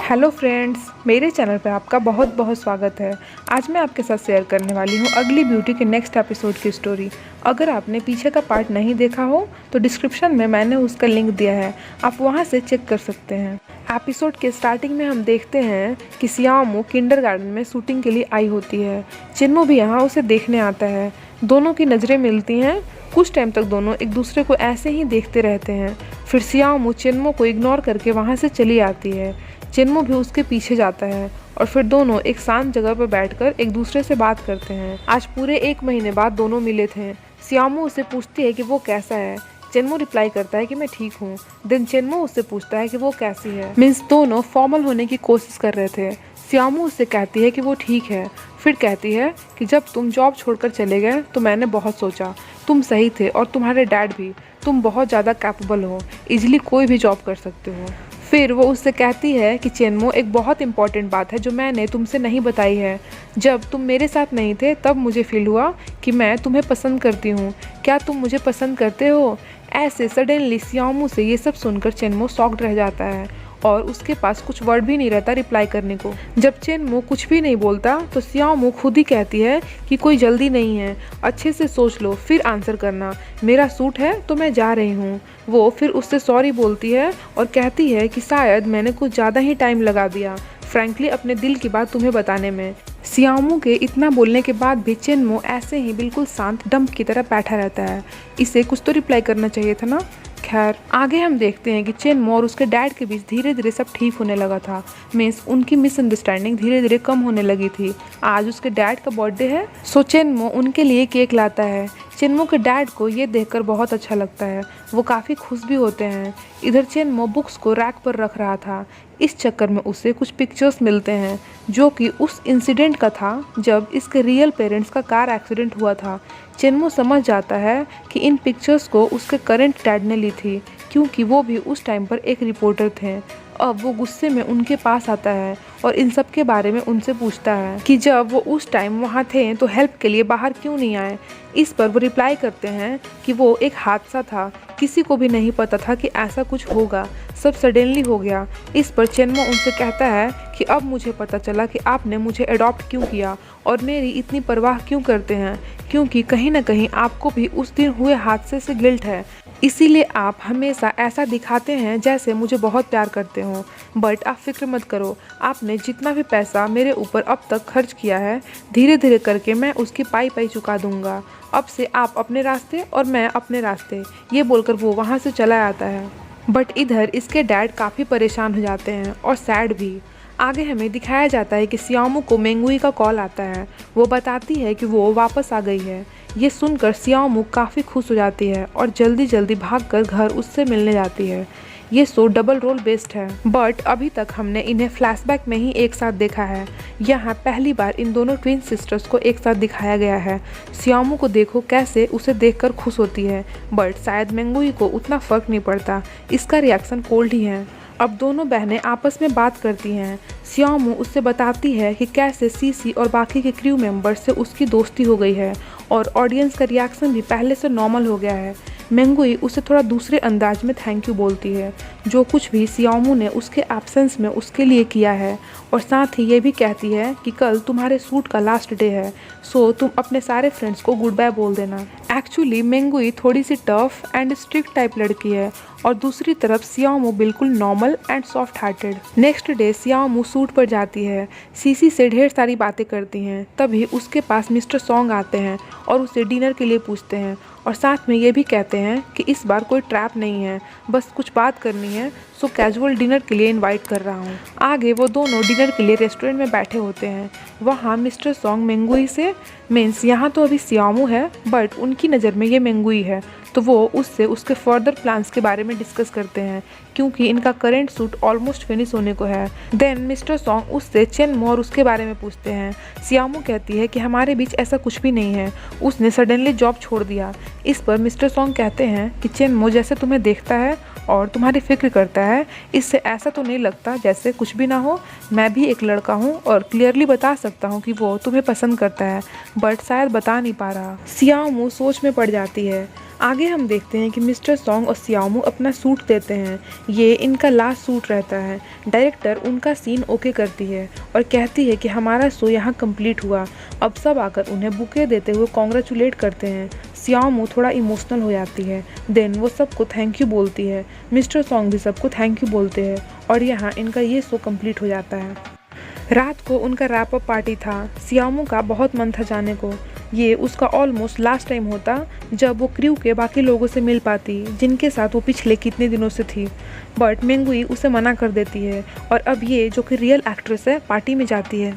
Hello friends, मेरे channel पर आपका बहुत बहुत स्वागत है। आज मैं आपके साथ शेयर करने वाली हूँ अगली ब्यूटी के नेक्स्ट एपिसोड की स्टोरी। अगर आपने पीछे का पार्ट नहीं देखा हो तो डिस्क्रिप्शन में मैंने उसका लिंक दिया है, आप वहाँ से चेक कर सकते हैं। एपिसोड के स्टार्टिंग में हम देखते हैं कि सियाओमू किंडरगार्टन में शूटिंग के लिए आई होती है। चिन्मो भी यहाँ उसे देखने आता है। दोनों की नज़रें मिलती हैं। कुछ टाइम तक दोनों एक दूसरे को ऐसे ही देखते रहते हैं। फिर सियाओमू चिन्मो को इग्नोर करके वहाँ से चली आती है। चिन्मो भी उसके पीछे जाता है और फिर दोनों एक शांत जगह पर बैठकर एक दूसरे से बात करते हैं। आज पूरे 1 महीने बाद दोनों मिले थे। सियाओमू उससे पूछती है कि वो कैसा है। चिन्मो रिप्लाई करता है कि मैं ठीक हूँ। देन चिन्मो उससे पूछता है कि वो कैसी है। मीन्स दोनों फॉर्मल होने की कोशिश कर रहे थे। सियाओमू उससे कहती है कि वो ठीक है। फिर कहती है कि जब तुम जॉब छोड़कर चले गए तो मैंने बहुत सोचा, तुम सही थे और तुम्हारे डैड भी। तुम बहुत ज़्यादा कैपेबल हो, इजीली कोई भी जॉब कर सकते हो। फिर वो उससे कहती है कि चिन्मो, एक बहुत इंपॉर्टेंट बात है जो मैंने तुमसे नहीं बताई है। जब तुम मेरे साथ नहीं थे तब मुझे फील हुआ कि मैं तुम्हें पसंद करती हूँ। क्या तुम मुझे पसंद करते हो? ऐसे सडनली सियाओमू से ये सब सुनकर चिन्मो शॉक्ड रह जाता है और उसके पास कुछ वर्ड भी नहीं रहता रिप्लाई करने को। जब चिन्मो कुछ भी नहीं बोलता तो सियाओमू खुद ही कहती है कि कोई जल्दी नहीं है, अच्छे से सोच लो फिर आंसर करना। मेरा सूट है तो मैं जा रही हूँ। वो फिर उससे सॉरी बोलती है और कहती है कि शायद मैंने कुछ ज़्यादा ही टाइम लगा दिया फ्रैंकली अपने दिल की बात तुम्हें बताने में। सियाओमू के इतना बोलने के बाद भी चिन्मो ऐसे ही बिल्कुल शांत डंप की तरह बैठा रहता है। इसे कुछ तो रिप्लाई करना चाहिए था ना। खैर, आगे हम देखते हैं कि चिन्मो और उसके डैड के बीच धीरे धीरे सब ठीक होने लगा था। मीन्स उनकी मिसअंडरस्टैंडिंग धीरे धीरे कम होने लगी थी। आज उसके डैड का बर्थडे है, सो चिन्मो उनके लिए केक लाता है। चिन्मो के डैड को ये देखकर बहुत अच्छा लगता है, वो काफ़ी खुश भी होते हैं। इधर चिन्मो बुक्स को रैक पर रख रहा था। इस चक्कर में उसे कुछ पिक्चर्स मिलते हैं जो कि उस इंसिडेंट का था जब इसके रियल पेरेंट्स का कार एक्सीडेंट हुआ था। चिन्मो समझ जाता है कि इन पिक्चर्स को उसके करंट डैड ने ली थी, क्योंकि वो भी उस टाइम पर एक रिपोर्टर थे। अब वो गुस्से में उनके पास आता है और इन सब के बारे में उनसे पूछता है कि जब वो उस टाइम वहाँ थे तो हेल्प के लिए बाहर क्यों नहीं आए। इस पर वो रिप्लाई करते हैं कि वो एक हादसा था, किसी को भी नहीं पता था कि ऐसा कुछ होगा, सब सडनली हो गया। इस पर चिन्मो उनसे कहता है कि अब मुझे पता चला कि आपने मुझे अडॉप्ट क्यों किया और मेरी इतनी परवाह क्यों करते हैं, क्योंकि कहीं ना कहीं आपको भी उस दिन हुए हादसे से गिल्ट है। इसीलिए आप हमेशा ऐसा दिखाते हैं जैसे मुझे बहुत प्यार करते हो। बट आप फिक्र मत करो, आपने जितना भी पैसा मेरे ऊपर अब तक खर्च किया है, धीरे धीरे करके मैं उसकी पाई पाई चुका दूंगा। अब से आप अपने रास्ते और मैं अपने रास्ते। ये बोलकर वो वहाँ से चला आता है। बट इधर इसके डैड काफ़ी परेशान हो जाते हैं और सैड भी। आगे हमें दिखाया जाता है कि सियाओमू को मेंगुई का कॉल आता है। वो बताती है कि वो वापस आ गई है। ये सुनकर सियाओमू काफ़ी खुश हो जाती है और जल्दी जल्दी भागकर घर उससे मिलने जाती है। ये शो डबल रोल बेस्ड है, बट अभी तक हमने इन्हें फ्लैशबैक में ही एक साथ देखा है। यहाँ पहली बार इन दोनों ट्विन सिस्टर्स को एक साथ दिखाया गया है। सियाओमू को देखो कैसे उसे देखकर खुश होती है, बट शायद मेंगुई को उतना फर्क नहीं पड़ता, इसका रिएक्शन कोल्ड ही है। अब दोनों बहनें आपस में बात करती हैं। सियाओमू उससे बताती है कि कैसे सीसी और बाकी के क्रू मेंबर्स से उसकी दोस्ती हो गई है और ऑडियंस का रिएक्शन भी पहले से नॉर्मल हो गया है। मेंगुई उसे थोड़ा दूसरे अंदाज में थैंक यू बोलती है, जो कुछ भी सियाओमू ने उसके एब्सेंस में उसके लिए किया है, और साथ ही ये भी कहती है कि कल तुम्हारे सूट का लास्ट डे है, सो तुम अपने सारे फ्रेंड्स को गुड बाय बोल देना। एक्चुअली मेंगुई थोड़ी सी टफ एंड स्ट्रिक्ट टाइप लड़की है और दूसरी तरफ सियाओमू बिल्कुल normal and soft hearted. Next day Xiaomu shoot पर जाती है, सीसी से ढेर सारी बातें करती हैं। तभी उसके पास मिस्टर सॉन्ग आते हैं और उसे डिनर के लिए पूछते हैं और साथ में ये भी कहते हैं कि इस बार कोई ट्रैप नहीं है, बस कुछ बात करनी है, सो कैजुअल डिनर के लिए इनवाइट कर रहा हूँ। आगे वो दोनों डिनर के लिए रेस्टोरेंट में बैठे होते हैं। वहाँ मिस्टर सॉन्ग मेंगुई से, मीन्स यहाँ तो अभी सियाओमू है बट उनकी नज़र में ये मेंगुई है, तो वो उससे उसके फर्दर प्लान्स के बारे में डिस्कस करते हैं, क्योंकि इनका करेंट सूट ऑलमोस्ट फिनिश होने को है। देन मिस्टर सॉन्ग उससे चिन्मो और उसके बारे में पूछते हैं। सियाओमू कहती है कि हमारे बीच ऐसा कुछ भी नहीं है, उसने सडनली जॉब छोड़ दिया। इस पर मिस्टर सॉन्ग कहते हैं कि चिन्मो जैसे तुम्हें देखता है और तुम्हारी फिक्र करता है, इससे ऐसा तो नहीं लगता जैसे कुछ भी ना हो। मैं भी एक लड़का हूँ और क्लियरली बता सकता हूँ कि वो तुम्हें पसंद करता है, बट शायद बता नहीं पा रहा। सियाओमू सोच में पड़ जाती है। आगे हम देखते हैं कि मिस्टर सॉन्ग और सियामू अपना सूट देते हैं। ये इनका लास्ट सूट रहता है। डायरेक्टर उनका सीन ओके करती है और कहती है कि हमारा शो यहाँ कंप्लीट हुआ। अब सब आकर उन्हें बुके देते हुए कॉन्ग्रेचुलेट करते हैं। सियामू थोड़ा इमोशनल हो जाती है। देन वो सबको थैंक यू बोलती है। मिस्टर सॉन्ग भी सबको थैंक यू बोलते हैं और यहाँ इनका ये शो कंप्लीट हो जाता है। रात को उनका रैप अप पार्टी था। सियामू का बहुत मन था जाने को। ये उसका ऑलमोस्ट लास्ट टाइम होता जब वो क्रू के बाकी लोगों से मिल पाती जिनके साथ वो पिछले कितने दिनों से थी। बट मेंगुई उसे मना कर देती है और अब ये जो कि रियल एक्ट्रेस है पार्टी में जाती है।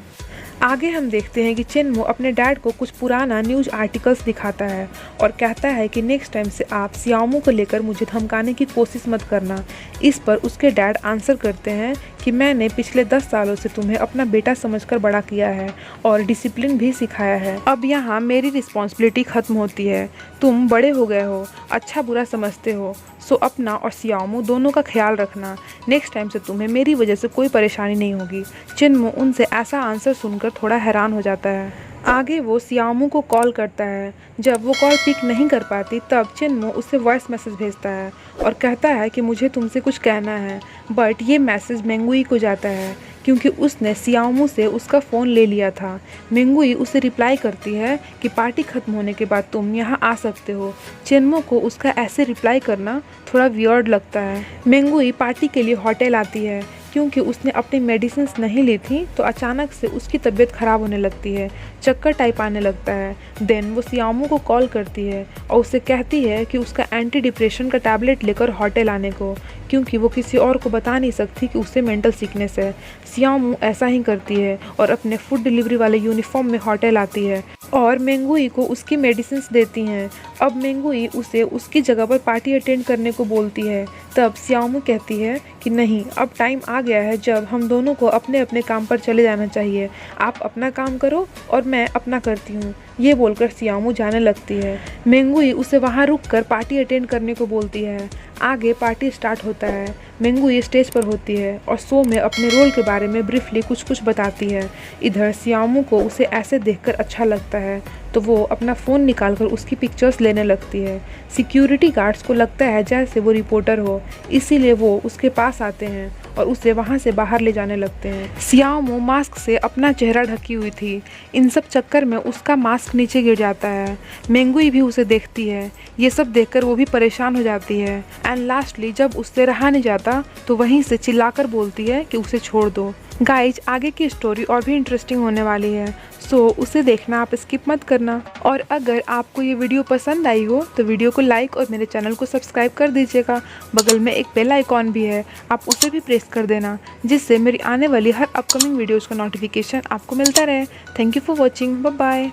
आगे हम देखते हैं कि चिन्मो अपने डैड को कुछ पुराना न्यूज़ आर्टिकल्स दिखाता है और कहता है कि नेक्स्ट टाइम से आप सियामू को लेकर मुझे धमकाने की कोशिश मत करना। इस पर उसके डैड आंसर करते हैं कि मैंने पिछले 10 सालों से तुम्हें अपना बेटा समझकर बड़ा किया है और डिसिप्लिन भी सिखाया है। अब यहाँ मेरी रिस्पॉन्सिबिलिटी ख़त्म होती है। तुम बड़े हो गए हो, अच्छा बुरा समझते हो, सो अपना और सियामू दोनों का ख्याल रखना। नेक्स्ट टाइम से तुम्हें मेरी वजह से कोई परेशानी नहीं होगी। चिन्मो उनसे ऐसा आंसर सुनकर थोड़ा हैरान हो जाता है। आगे वो सियामू को कॉल करता है। जब वो कॉल पिक नहीं कर पाती तब चिन्मो उसे वॉइस मैसेज भेजता है और कहता है कि मुझे तुमसे कुछ कहना है। बट ये मैसेज मेंगुई को जाता है क्योंकि उसने सियामू से उसका फ़ोन ले लिया था। मेंगुई उसे रिप्लाई करती है कि पार्टी ख़त्म होने के बाद तुम यहाँ आ सकते हो। चिन्मो को उसका ऐसे रिप्लाई करना थोड़ा वियर्ड लगता है। मेंगुई पार्टी के लिए होटल आती है क्योंकि उसने अपनी मेडिसिन्स नहीं ली थी तो अचानक से उसकी तबीयत ख़राब होने लगती है, चक्कर टाइप आने लगता है। देन वो सियामू को कॉल करती है और उसे कहती है कि उसका एंटी डिप्रेशन का टैबलेट लेकर होटल आने को, क्योंकि वो किसी और को बता नहीं सकती कि उसे मेंटल सिकनेस है। सियामू ऐसा ही करती है और अपने फूड डिलीवरी वाले यूनिफॉर्म में होटल आती है और मेंगुई को उसकी मेडिसिन्स देती हैं। अब मेंगुई उसे उसकी जगह पर पार्टी अटेंड करने को बोलती है। तब सियामू कहती है कि नहीं, अब टाइम आ गया है जब हम दोनों को अपने अपने काम पर चले जाना चाहिए। आप अपना काम करो और मैं अपना करती हूँ। ये बोलकर सियामू जाने लगती है। मेंगुई उसे वहाँ रुककर पार्टी अटेंड करने को बोलती है। आगे पार्टी स्टार्ट होता है। मेंगुई स्टेज पर होती है और शो में अपने रोल के बारे में ब्रीफली कुछ बताती है। इधर सियामू को उसे ऐसे देखकर अच्छा लगता है तो वो अपना फ़ोन निकालकर उसकी पिक्चर्स लेने लगती है। सिक्योरिटी गार्ड्स को लगता है जैसे वो रिपोर्टर हो, इसीलिए वो उसके पास आते हैं और उसे वहाँ से बाहर ले जाने लगते हैं। सियामू मास्क से अपना चेहरा ढकी हुई थी। इन सब चक्कर में उसका मास्क नीचे गिर जाता है। मेंगुई भी उसे देखती है। ये सब देखकर वो भी परेशान हो जाती है एंड लास्टली जब उससे रहा नहीं जाता तो वहीं से चिल्लाकर बोलती है कि उसे छोड़ दो। गाइज, आगे की स्टोरी और भी इंटरेस्टिंग होने वाली है, सो उसे देखना आप स्किप मत करना। और अगर आपको ये वीडियो पसंद आई हो तो वीडियो को लाइक और मेरे चैनल को सब्सक्राइब कर दीजिएगा। बगल में एक बेल आइकॉन भी है, आप उसे भी प्रेस कर देना जिससे मेरी आने वाली हर अपकमिंग वीडियोज़ का नोटिफिकेशन आपको मिलता रहे। Thank you for watching. Bye bye.